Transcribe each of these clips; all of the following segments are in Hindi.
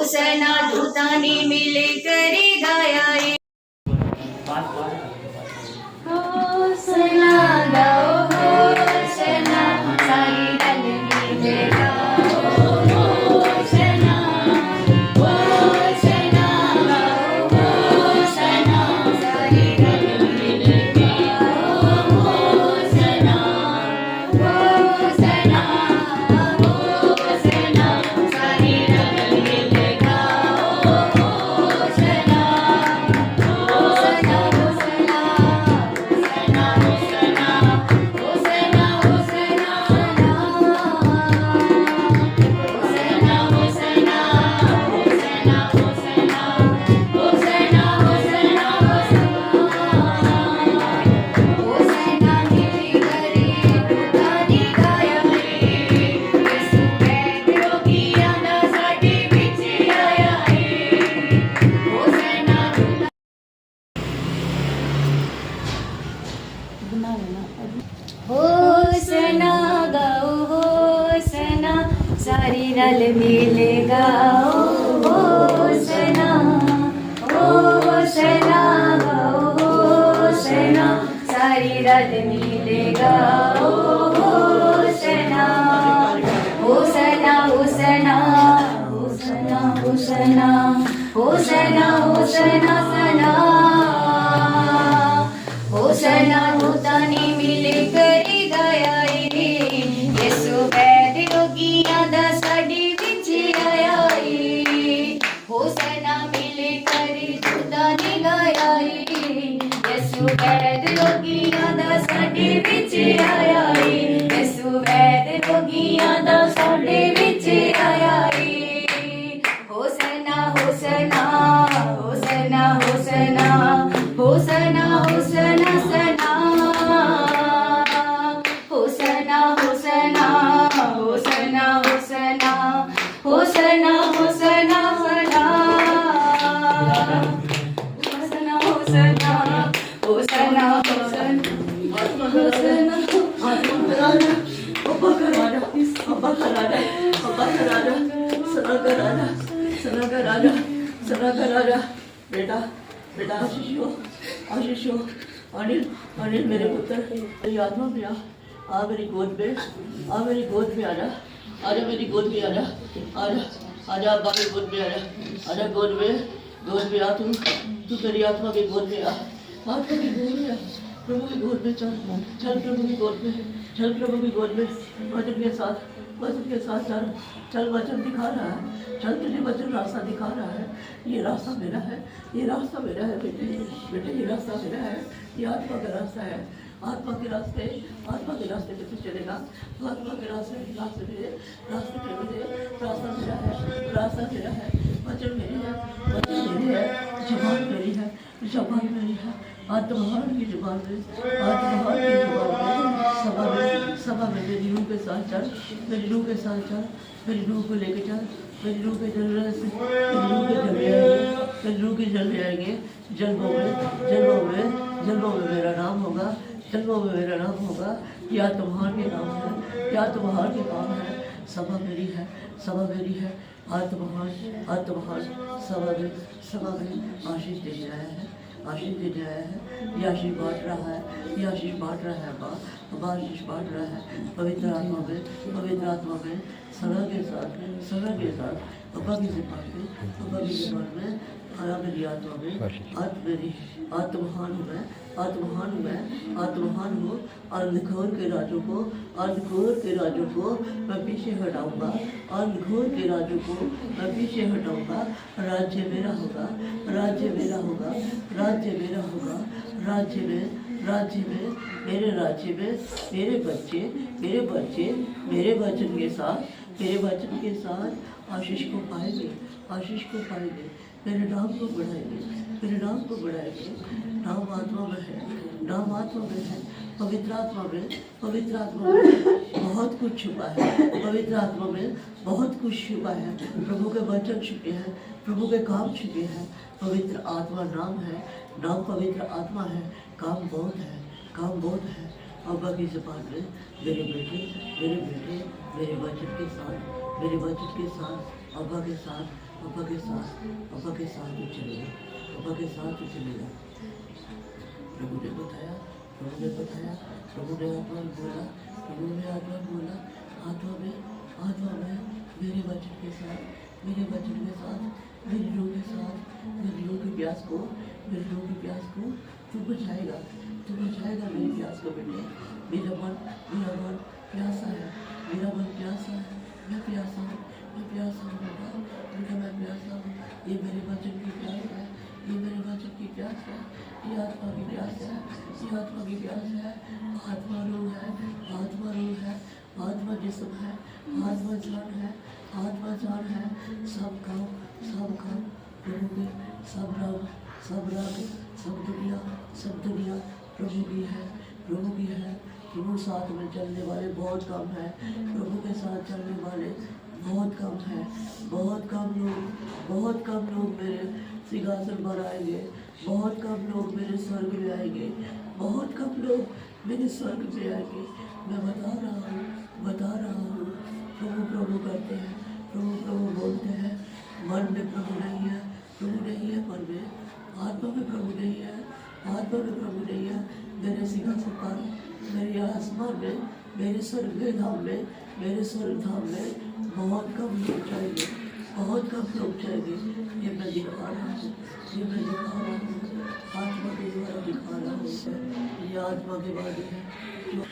होसना दूतानी मिले करी गाया रे। होसना गाओ होसना सारी रंग मिले गाओ होसना होसना गाओ होसना सारी रंग मिले गाओ होसना होसना होसना सारी रंग मिले गाओ होसना होसना होसना होसना गाओ होसना सारी रल मिले गाओ होसना होसना गाओ होसना सारी रल मिले गाओ होसना होसना होसना होसना होसना होसना होसना सना होसना दूतानी मिले करी गाया रे। यसु वैद योगियां दा साडी विच आया रे। होसना मिले करी दूतानी गाया रे। यसु वैद योगियां दा साडी विच आया रे। यसु वैद योगियां दा साडे विच आया रे। होसना होसना होसना होसना होसना होसना सना होसना होसना होसना होसना होसना होसना सना होसना होसना होसना होसना बेटा बेटा आशीष हो अनिल अनिल मेरे पुत्र मेरी आत्मा में आ मेरी गोद में आ मेरी गोद में आजा आजा मेरी गोद में आजा आजा आजा अब्बा की गोद में आजा आजा गोद में आ तू मेरी आत्मा की गोद में आ आत्मा की गोद में आ प्रभु की गोद में चल प्रभु की गोद में चल प्रभु की गोद में वचन के साथ चल वचन दिखा रहा है चल तुझे वचन रास्ता दिखा रहा है ये रास्ता मेरा है बेटे ये रास्ता मेरा है ये आत्मा का रास्ता है आत्मा के रास्ते पे तू चलेगा आत्मा के रास्ते पे रास्ता मेरा है वचन मेरे है जुबान मेरी है आत्महान की जुबान में सभा में मेरी रूह के साथ चल मेरी रूह को लेके चल मेरी रूह के जलने से मेरी रूह के जलने आएंगे जन्मों में मेरा नाम होगा या तुम्हार के नाम है सभा मेरी है आत्महान सभा में आशीष देने आया है ये आशीष बांट रहा है अब्बा आशीष बांट रहा है पवित्र आत्मा में सदा के साथ अब्बा की ज़बान में आया मेरी आत्मा में आत्महान हूँ अंधकार के राजों को मैं पीछे हटाऊंगा राज्य मेरा होगा मेरे राज्य में मेरे वचन के साथ आशीष को पाएंगे मेरे नाम को बढ़ाएंगे नाम आत्मा में है पवित्र आत्मा में बहुत कुछ छुपा है प्रभु के वचन छुपे हैं प्रभु के काम छुपे हैं पवित्र आत्मा नाम है पवित्र आत्मा है काम बहुत है अब्बा की ज़ुबान में मेरे बेटे मेरे वचन के साथ अब्बा के साथ तू चलेगा, अब्बा के साथ तू चलेगा। प्रभु ने बताया, प्रभु ने आत्मा में बोला, आत्मा में मेरे वचन के साथ, मेरी रूह के साथ, मेरी रूह की प्यास को तू बुझाएगा मेरी प्यास को बेटे। मेरा मन प्यासा है, मैं प्यासा हूँ बेटा, मैं प्यासा हूँ। ये मेरे वचन की प्यास है, ये आत्मा की प्यास है, आत्मा रूह है, आत्मा जिस्म है, आत्मा जान है, सब काम प्रभु के, सब रंग, सब दुनिया प्रभु की है। प्रभु साथ में चलने वाले बहुत कम है, प्रभु के साथ चलने वाले बहुत कम लोग मेरे सिंहासन पर आएंगे, बहुत कम लोग मेरे स्वर्ग में आएंगे, बहुत कम लोग मेरे स्वर्ग में आएंगे। मैं बता रहा हूँ। प्रभु करते हैं, प्रभु बोलते हैं। मन में प्रभु नहीं है मन में, आत्मा में प्रभु नहीं है। मेरे सिंहासन पर, मेरे आसमान में, मेरे स्वर्ग धाम में बहुत कम लोग जाएंगे। ये मैं दिखा रहा हूँ, आत्मा के द्वारा दिखा रहा हूँ। ये आत्मा के बारे है जो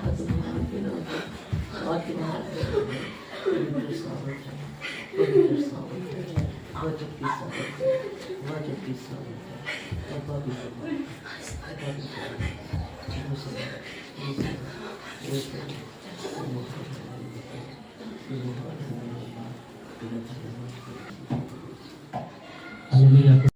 आत्मा के नाम है, आत्मा पवित्र सावत है, वचन की सावत है, अब्बा की सावत है।